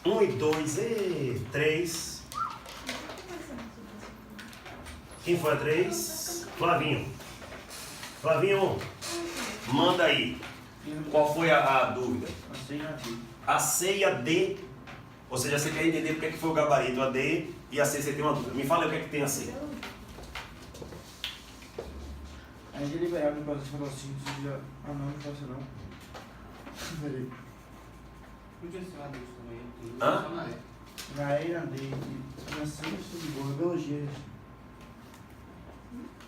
1 e 2 e 3. Quem foi a 3? Flavinho. Flavinho, manda aí. Qual foi a dúvida? A C e a D. Ou seja, você quer entender porque que foi o gabarito a D e a C você tem uma dúvida. Me fala aí o que é que tem a C. A gente é liberado no processo de raciocínio de... Ah, não faço não. Peraí. Podia ser uma dúvida também. Hã? Na E, na D, na C, de boa, biologia.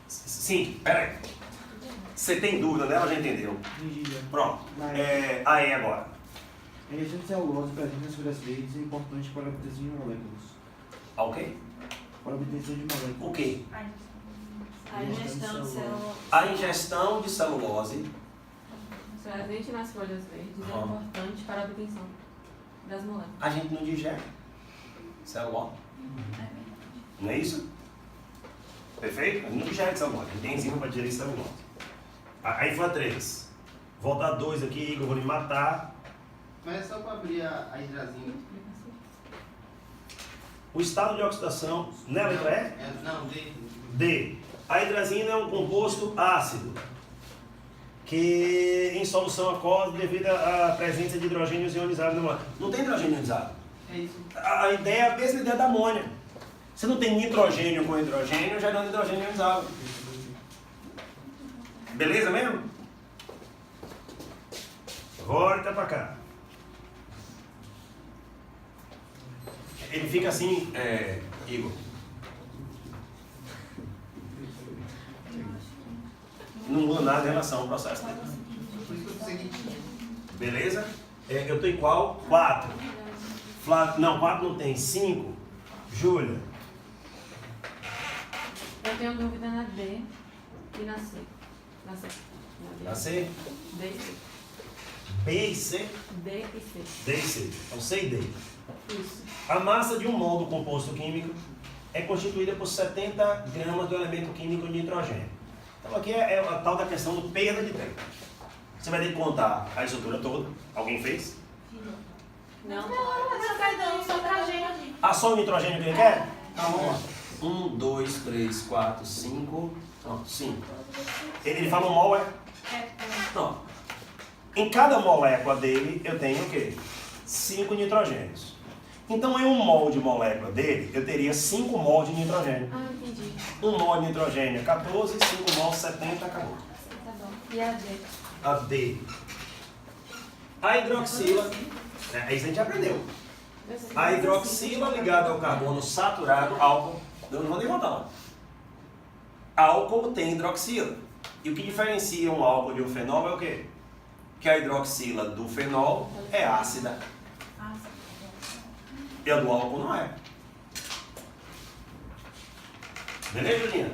Sim, peraí. Você tem dúvida dela? Já entendeu? Entendi já. Pronto. Na A E agora. A reação de celulose presente nas folhas verdes é importante para a obtenção de moléculas. A o quê? Para a obtenção de moléculas. O quê? A ingestão de célula A ingestão de celulose presente nas folhas verdes é importante para a obtenção das moléculas. a gente não digere. Celulose. Não é isso? Perfeito? A gente não digere celulose. A gente tem enzima para digerir celulose. Aí foi a 3. Volta a 2 aqui, Igor, eu vou lhe matar. Mas é só para abrir a hidrazina. O estado de oxidação, né, letra E? Não, D. D. A hidrazina é um composto ácido que em solução aquosa devido à presença de hidrogênios ionizados na molécula. Não tem hidrogênio ionizado. É isso. A ideia é a mesma ideia da amônia. Você não tem nitrogênio com hidrogênio gerando hidrogênio ionizado. Beleza mesmo? Volta pra cá. Ele fica assim, Igor. Não muda nada em relação ao processo dele. Por isso que eu consegui. Beleza? Eu tô em qual? 4. Não, 4 não tem. 5. Júlia. Eu tenho dúvida na D e na C. Na C. Na C? D e C. B e C? D e C. D e C. Então C e D. Isso. A massa de um mol do composto químico é constituída por 70 gramas do elemento químico de nitrogênio. Então aqui é a tal da questão do perda de tempo. Você vai ter que contar a estrutura toda. Alguém fez? Não, você vai dando só pra gente. Ah, só o nitrogênio que ele quer? Então vamos lá. 1, 2, 3, 4, 5. Pronto, 5. Ele fala um mol, é? Não. Em cada molécula dele eu tenho o quê? 5 nitrogênios. Então em um mol de molécula dele eu teria 5 mol de nitrogênio. Ah, entendi. 1 mol de nitrogênio é 14, 5 mol 70, acabou. Tá bom. E a D? A D. A hidroxila, isso a gente aprendeu. A hidroxila ligada ao carbono saturado, álcool, eu não vou nem voltar lá. Álcool tem hidroxila. E o que diferencia um álcool de um fenol é o quê? Que a hidroxila do fenol é ácida. E a do álcool não é. Beleza, Julinha?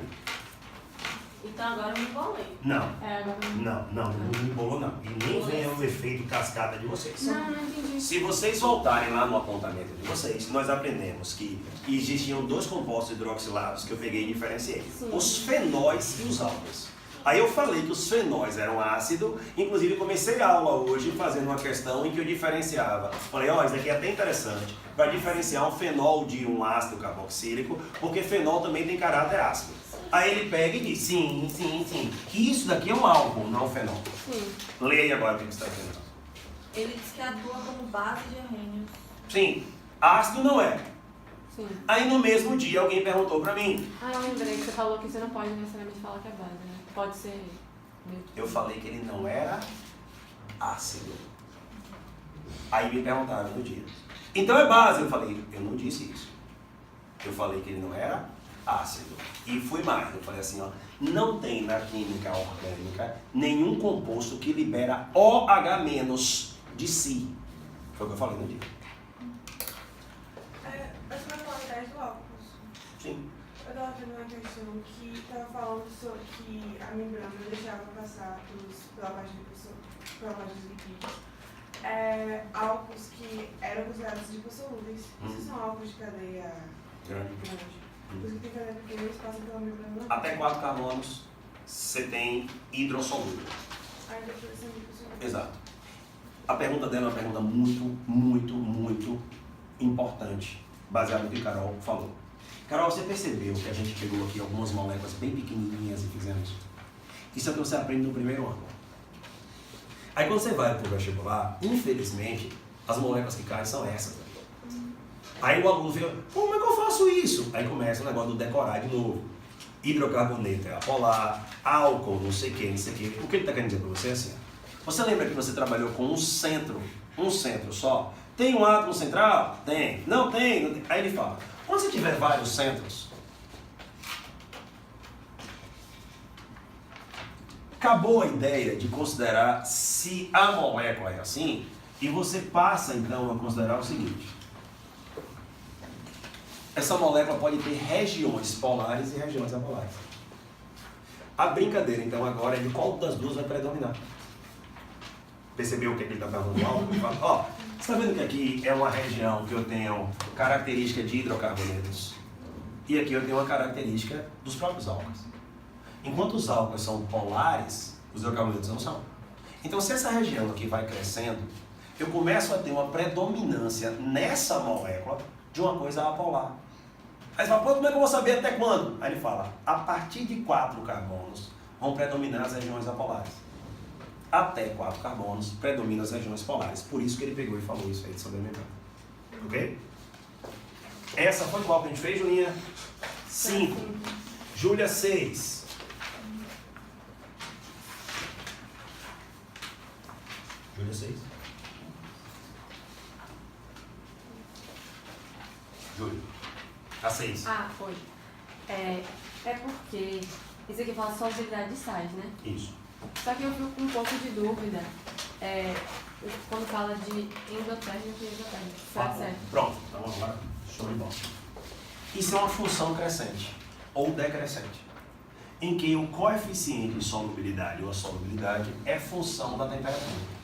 Então agora eu me embolei. Não. Agora eu me... Não embolou não. E nem vem o efeito cascada de vocês. Não entendi. Se vocês voltarem lá no apontamento de vocês, nós aprendemos que existiam 2 compostos hidroxilados que eu peguei e diferenciei. Sim. Os fenóis e os álcoois. Aí eu falei que os fenóis eram ácido, inclusive comecei a aula hoje fazendo uma questão em que eu diferenciava. Falei, ó, isso aqui é até interessante, para diferenciar um fenol de um ácido carboxílico, porque fenol também tem caráter ácido. Aí ele pega e diz, sim, que isso daqui é um álcool, não um fenol. Sim. Leia agora o que você está entendendo. Ele diz que atua como base de arrênios. Sim, ácido não é. Sim. Aí no mesmo dia alguém perguntou pra mim. Ah, eu lembrei que você falou que você não pode necessariamente falar que é base, né? Pode ser neutro. Eu falei que ele não era ácido. Aí me perguntaram no dia. Então é base. Eu falei, eu não disse isso. Eu falei que ele não era ácido. E fui mais. Eu falei assim, ó, não tem na química orgânica nenhum composto que libera OH- de si. Foi o que eu falei no dia. Acho que vai falar atrás do álcool. Sim. Eu estava vendo uma questão que estava falando sobre que a membrana deixava passar pela parte dos lipídios álcools que eram considerados lipossolúveis. Esses são álcools de cadeia Grande. Por isso que tem cadeia pequena, eles passam pela membrana. Até 4 carbonos você tem hidrossolúvel. Aí depois são lipossolúveis. Exato. A pergunta dela é uma pergunta muito importante, baseado no que Carol falou. Carol, você percebeu que a gente pegou aqui algumas moléculas bem pequenininhas e fizemos? Isso é o que você aprende no primeiro ano. Aí quando você vai para o vestibular, infelizmente, as moléculas que caem são essas aqui. Aí o aluno fica, pô, como é que eu faço isso? Aí começa o negócio do decorar de novo. Hidrocarboneto é apolar, álcool, não sei o que, não sei o que. O que ele está querendo dizer para você é assim? Você lembra que você trabalhou com um centro só? Tem um átomo central? Tem. Não tem, não tem. Aí ele fala, quando você tiver vários centros, acabou a ideia de considerar se a molécula é assim, e você passa então a considerar o seguinte: essa molécula pode ter regiões polares e regiões apolares. A brincadeira então agora é de qual das duas vai predominar. Percebeu o que ele está perguntando? Ele fala, ó, você está vendo que aqui é uma região que eu tenho característica de hidrocarbonetos, e aqui eu tenho uma característica dos próprios álcools. Enquanto os álcools são polares, os hidrocarbonetos não são. Então, se essa região aqui vai crescendo, eu começo a ter uma predominância nessa molécula de uma coisa apolar. Aí você fala, pô, como é que eu vou saber até quando? Aí ele fala, a partir de 4 carbonos vão predominar as regiões apolares. Até 4 carbonos predominam as regiões polares. Por isso que ele pegou e falou isso aí sobre a membrana. Ok? Essa foi qual que a gente fez, Julinha? 5. Júlia, 6. Júlia, 6. Júlia. A 6. Ah, foi. É porque isso aqui fala solubilidade de sais, né? Isso. Só que eu fico com um pouco de dúvida quando fala de endotérmico e exotérmico. Será certo? Pronto, então agora, show de bola. Isso é uma função crescente ou decrescente, em que o coeficiente de solubilidade ou a solubilidade é função da temperatura.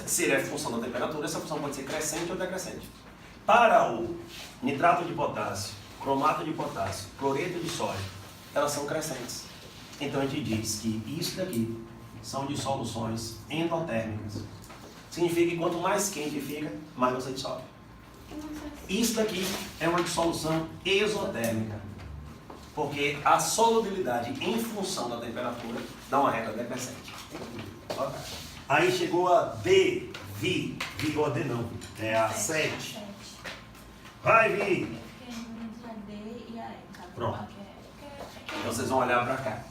Se ele é função da temperatura, essa função pode ser crescente ou decrescente. Para o nitrato de potássio, cromato de potássio, cloreto de sódio, elas são crescentes. Então a gente diz que isso daqui são dissoluções endotérmicas. Significa que quanto mais quente fica, mais você dissolve. Isso daqui é uma dissolução exotérmica, porque a solubilidade em função da temperatura dá uma reta decrescente. Aí chegou a D, Vi, ou a D não, é a 7. Vai, Vi! Pronto. Então vocês vão olhar para cá.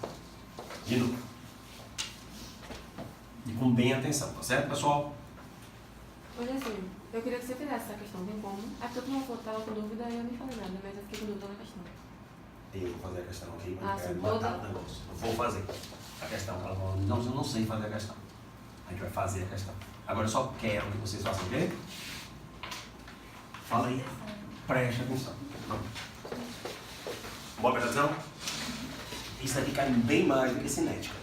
De novo. E com bem atenção, tá certo, pessoal? Hoje assim, eu queria que você fizesse essa questão, tem como? É porque todo mundo estava com dúvida e eu nem falei nada, mas eu fiquei com dúvida na questão. Eu vou fazer a questão aqui, mas eu quero sim, matar o negócio. Eu vou fazer a questão. Ela falou, não, eu não sei fazer a questão. A gente vai fazer a questão. Agora eu só quero que vocês façam o quê? Fala aí. Preste atenção. Boa atenção? Isso aqui cai bem mais do que cinética.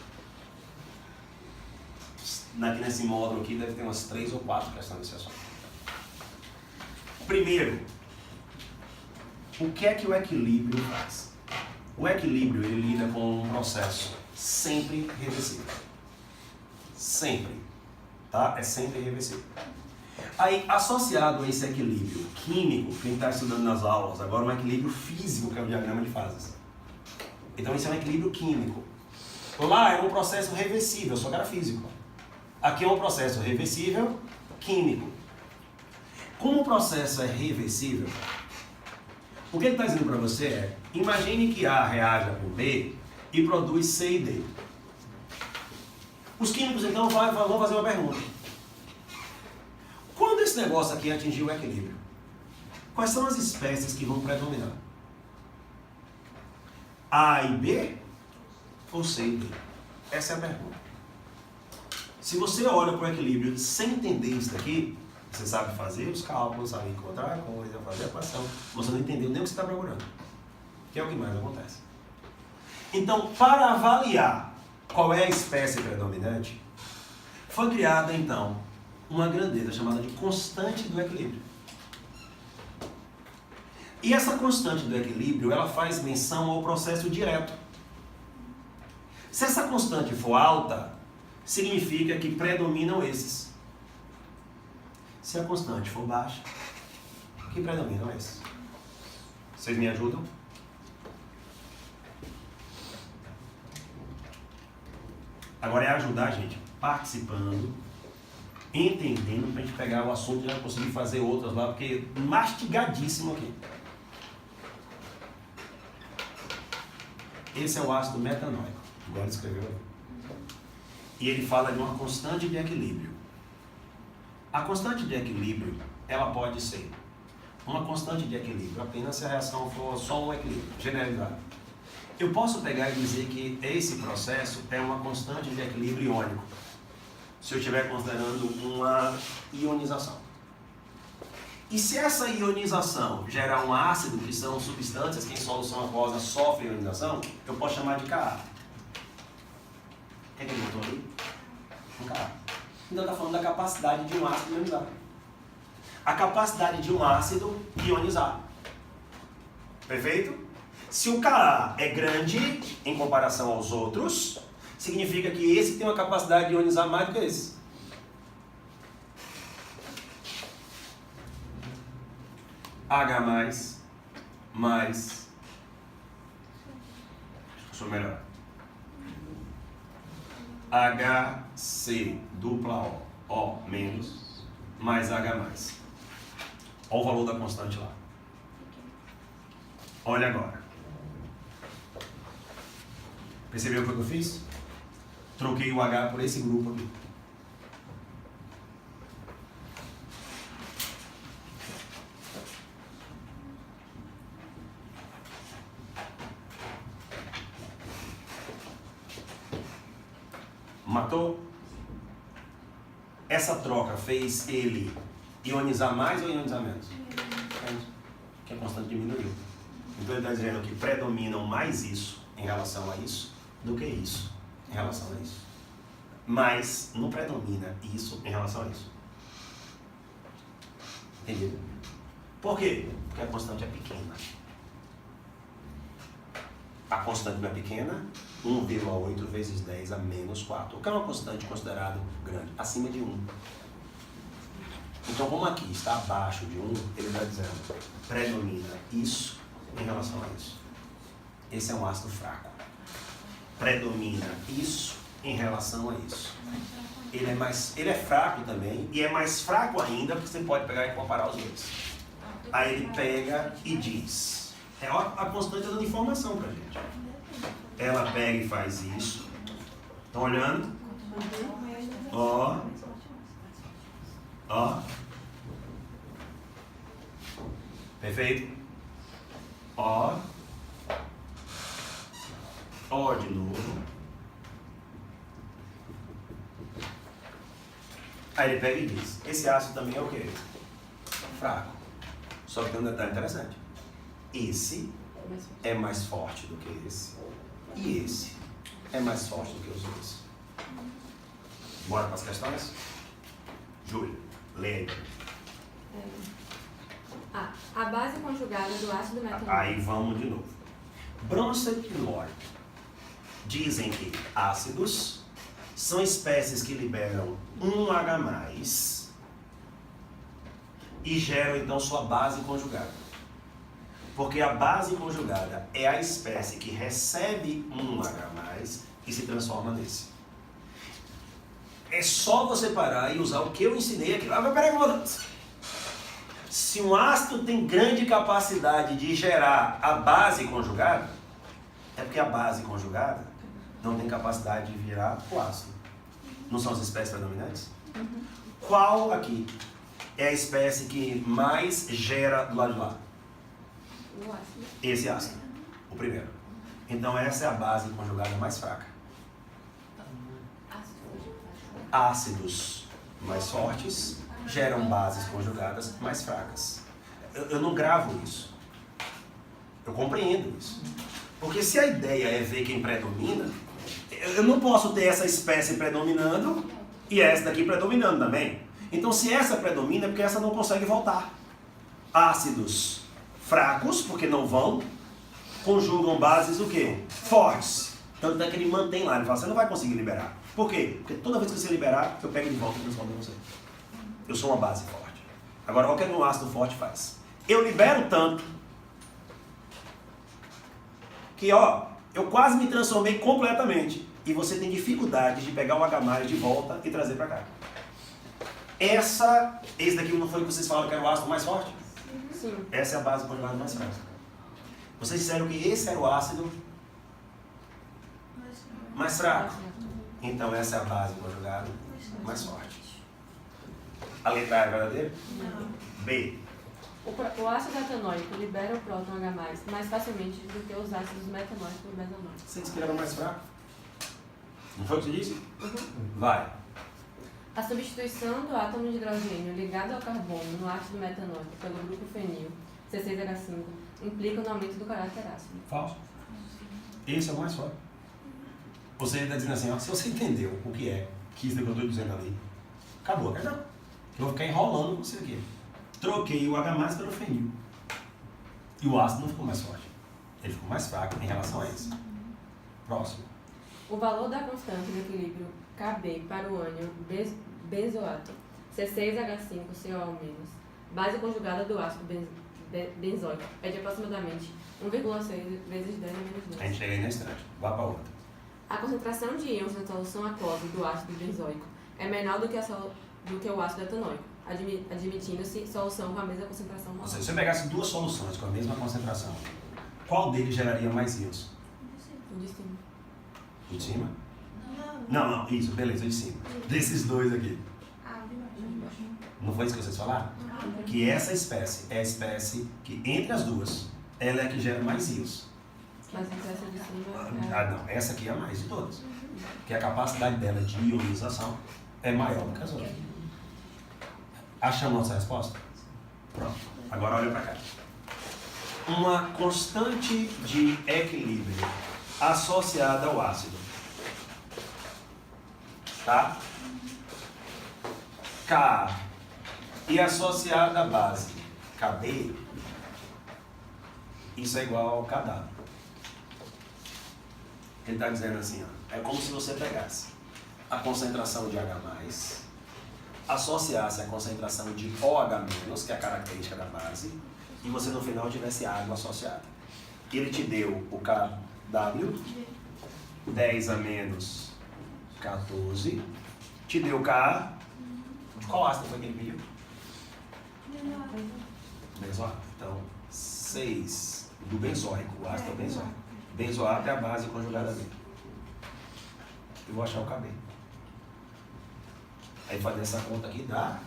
Aqui nesse módulo aqui deve ter umas 3 ou 4 questões desse assunto. Primeiro, o que é que o equilíbrio faz? O equilíbrio, ele lida com um processo sempre reversível. Sempre. Tá? É sempre reversível. Aí, associado a esse equilíbrio químico, quem está estudando nas aulas, agora um equilíbrio físico, que é o diagrama de fases. Então, isso é um equilíbrio químico. Lá é um processo reversível, só que era físico. Aqui é um processo reversível químico. Como o processo é reversível, o que ele está dizendo para você é, imagine que A reaja com B e produz C e D. Os químicos, então, vão fazer uma pergunta. Quando esse negócio aqui atingir o equilíbrio, quais são as espécies que vão predominar? A e B ou C e D? Essa é a pergunta. Se você olha para o equilíbrio sem entender isso daqui, você sabe fazer os cálculos, sabe encontrar a coisa, fazer a equação, você não entendeu nem o que você está procurando, que é o que mais acontece. Então, para avaliar qual é a espécie predominante, foi criada então uma grandeza chamada de constante do equilíbrio. E essa constante do equilíbrio, ela faz menção ao processo direto. Se essa constante for alta, significa que predominam esses. Se a constante for baixa, o que predomina é esse. Vocês me ajudam? Agora é ajudar a gente participando, entendendo, para a gente pegar o assunto e já conseguir fazer outras lá, porque mastigadíssimo aqui. Esse é o ácido metanóico, igual ele escreveu ali. E ele fala de uma constante de equilíbrio. A constante de equilíbrio, ela pode ser uma constante de equilíbrio apenas se a reação for só um equilíbrio, generalizado. Eu posso pegar e dizer que esse processo é uma constante de equilíbrio iônico, se eu estiver considerando uma ionização. E se essa ionização gerar um ácido, que são substâncias que em solução aquosa sofrem ionização, eu posso chamar de Ka. Quem que ele botou ali? Um Ka. Então está falando da capacidade de um ácido ionizar. A capacidade de um ácido ionizar. Perfeito? Se o Ka é grande em comparação aos outros, significa que esse tem uma capacidade de ionizar mais do que esse. H+, mais, deixa eu melhorar. HC dupla O menos, mais H+. Olha o valor da constante lá. Olha agora. Percebeu o que eu fiz? Troquei o H por esse grupo aqui. Matou? Essa troca fez ele ionizar mais ou ionizar menos? Que a constante diminuiu. Então ele está dizendo que predominam mais isso em relação a isso do que isso em relação a isso. Mas não predomina isso em relação a isso. Entendido? Por quê? Porque a constante é pequena. A constante não é pequena, 1,8 vezes 10 a menos 4. O que é uma constante considerada grande? Acima de 1. Então, como aqui está abaixo de 1, ele está dizendo predomina isso em relação a isso. Esse é um ácido fraco. Predomina isso em relação a isso. Ele é fraco também, e é mais fraco ainda porque você pode pegar e comparar os dois. Aí ele pega e diz, a constante dando informação pra gente. Ela pega e faz isso. Estão olhando? Ó. Ó. Perfeito? Ó. Ó de novo. Aí ele pega e diz, esse ácido também é o quê? Fraco. Só que tem um detalhe interessante. Esse é mais forte do que esse. E esse é mais forte do que os dois. Bora para as questões? Júlia, leia aí. A base conjugada do ácido metanóico. Aí vamos de novo. Bronsted e Lord dizem que ácidos são espécies que liberam um H+, e geram então sua base conjugada. Porque a base conjugada é a espécie que recebe um H+, e se transforma nesse. É só você parar e usar o que eu ensinei aqui. Ah, mas peraí, se um ácido tem grande capacidade de gerar a base conjugada, é porque a base conjugada não tem capacidade de virar o ácido. Não são as espécies predominantes? Qual aqui é a espécie que mais gera do lado de lá? O ácido. Esse ácido, o primeiro. Então essa é a base conjugada mais fraca. Ácidos mais fortes geram bases conjugadas mais fracas. Eu não gravo isso. Eu compreendo isso. Porque se a ideia é ver quem predomina, eu não posso ter essa espécie predominando e essa daqui predominando também. Então se essa predomina é porque essa não consegue voltar. Ácidos fracos, porque não vão, conjugam bases o quê? Fortes. Tanto é que ele mantém lá, ele fala, você não vai conseguir liberar. Por quê? Porque toda vez que você liberar, eu pego de volta e transformo em você. Eu sou uma base forte. Agora, olha o que um ácido forte faz. Eu libero tanto que, ó, eu quase me transformei completamente. E você tem dificuldade de pegar o H+ de volta e trazer para cá. Esse daqui não foi que vocês falaram que era o ácido mais forte? Sim. Essa é a base conjugada mais fraca. Vocês disseram que esse era o ácido mais fraco. Então essa é a base conjugada mais forte. A letra A é verdadeira? Não. B. O ácido etanóico libera o próton H+, mais facilmente do que os ácidos metanóicos e metanóicos. Vocês que eram mais fraco? Não foi o que você disse? Vai. A substituição do átomo de hidrogênio ligado ao carbono no ácido metanóico pelo grupo fenil, C6H5, implica no aumento do caráter ácido. Falso. Esse é o mais forte. Você está dizendo assim, ó, se você entendeu o que é, que isso que eu estou dizendo ali, acabou, quer dizer, eu vou ficar enrolando com você aqui. Troquei o H+ pelo fenil. E o ácido não ficou mais forte. Ele ficou mais fraco em relação a esse. Próximo. O valor da constante do equilíbrio Kb para o ânion benzoato, C6H5COO-, base conjugada do ácido benzoico, é de aproximadamente 1,6 vezes 10 a menos 2. A gente chega aí na instante. Vá para outra. A concentração de íons na solução aquosa do ácido benzoico é menor do que o ácido etanoico, admitindo-se solução com a mesma concentração Ou molar. seja, se eu pegasse duas soluções com a mesma concentração, qual deles geraria mais íons? O de cima. O de cima? Não. Não, isso, beleza, o de cima. Desses dois aqui. Ah, de baixo. Não foi isso que vocês falaram? Que essa espécie é a espécie que, entre as duas, ela é a que gera mais íons. Mas essa de cima Ah, não, essa aqui é a mais de todas. Porque a capacidade dela de ionização é maior do que as outras. Achamos nossa resposta? Pronto. Agora olha para cá. Uma constante de equilíbrio associada ao ácido. Tá? K e associada à base Kb, isso é igual ao Kw. Ele está dizendo assim, ó, é como se você pegasse a concentração de H+, associasse a concentração de OH-, que é a característica da base, e você no final tivesse água associada. Ele te deu o KW, 10 a menos 14, te deu Ka, de qual ácido foi que ele pediu? Benzoato. Então, 6 do benzoico, o ácido é o benzoico. Benzoato é a base conjugada dele. Eu vou achar o KB. Aí fazer essa conta aqui dá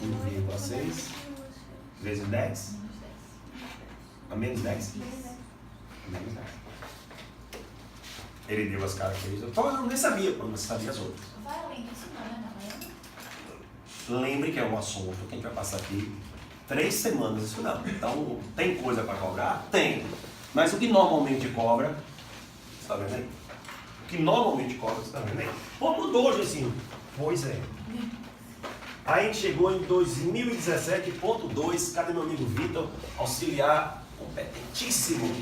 1,6 vezes 10. A menos 10? Menos 10. Ele deu as características. Eu nem sabia, mas sabia as outras. Vai além disso, não, né? Lembre que é um assunto que a gente vai passar aqui 3 semanas estudando. Então, tem coisa para cobrar? Tem. Mas o que normalmente cobra, você está vendo aí? O que normalmente cobra, você está vendo aí? Pô, mudou, Josinho. Pois é. Aí a gente chegou em 2017.2, cadê meu amigo Vitor? Auxiliar competentíssimo.